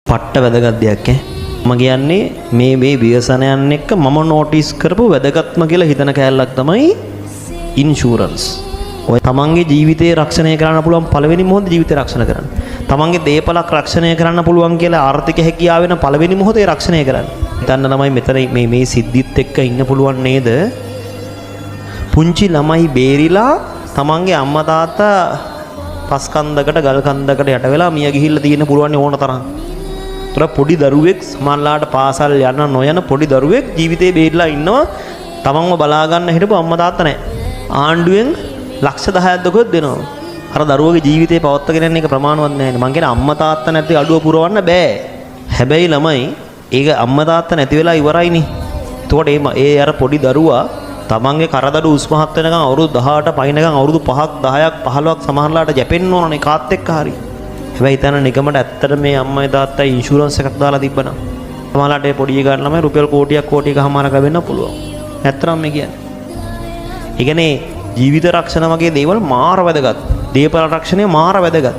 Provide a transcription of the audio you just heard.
පට්ට වැදගත් දෙයක් ඈ. මම කියන්නේ මේ ව්‍යසනයන් එක්ක මම නෝටිස් කරපු වැදගත්ම කියලා හිතන කෑල්ලක් තමයි ඉන්ෂුරන්ස්. ඔය තමන්ගේ ජීවිතේ රක්ෂණය කරන්න පුළුවන් පළවෙනි මොහොතේ ජීවිතේ රක්ෂණය කරන්න. තමන්ගේ දේපලක් රක්ෂණය කරන්න පුළුවන් කියලා ආර්ථික හැකියාව වෙන පළවෙනි මොහොතේ රක්ෂණය කරන්න. හිතන්න ළමයි මෙතන මේ සිද්ධිත් එක්ක ඉන්න පුළුවන් නේද? පුංචි ළමයි බේරිලා තමන්ගේ අම්මා තාත්තා පස් කන්දකට ගල් කන්දකට යට වෙලා මිය ගිහිල්ලා තියෙන පුළුවන් ඕන තරම්. පොඩි දරුවෙක් සමහරලාට පාසල් යන නොයන පොඩි දරුවෙක් ජීවිතේ බේරිලා ඉන්නවා තමන්ව බලා ගන්න හිටපු අම්මා තාත්තා නැහැ. ආණ්ඩුවෙන් ලක්ෂ 10ක් දකුවත් දෙනවා. අර දරුවගේ ජීවිතේ පවත්වාගෙන යන එක ප්‍රමාණවත් නැහැ. මං කියන්නේ අම්මා තාත්තා නැති අඩුව පුරවන්න බෑ. හැබැයි ළමයි ඒක අම්මා තාත්තා නැති වෙලා ඉවරයිනේ. එතකොට ඒ අර පොඩි දරුවා තමන්ගේ කරදරු උස්මහත් වෙනකන් අවුරුදු 18 පයින්නකන් අවුරුදු 5ක් 10ක් 15ක් සමහරලාට ජැපෙන්න ඕනනේ කාත් එක්ක හරි. හැබැයි තන නිකමට ඇත්තට මේ අම්මයි තාත්තයි ඉන්ෂුරන්ස් එකක් දාලා තිබ්බනම් සමහරලාට ඒ පොඩි ගන්න ළමයි රුපියල් කෝටියකමාරක් ලැබෙන්න පුළුවන්. ඇත්තටම මේ කියන්නේ. ඒ කියන්නේ ජීවිත රක්ෂණ වගේ දේවල් මාර වැදගත්. දේපල රක්ෂණය මාර වැදගත්.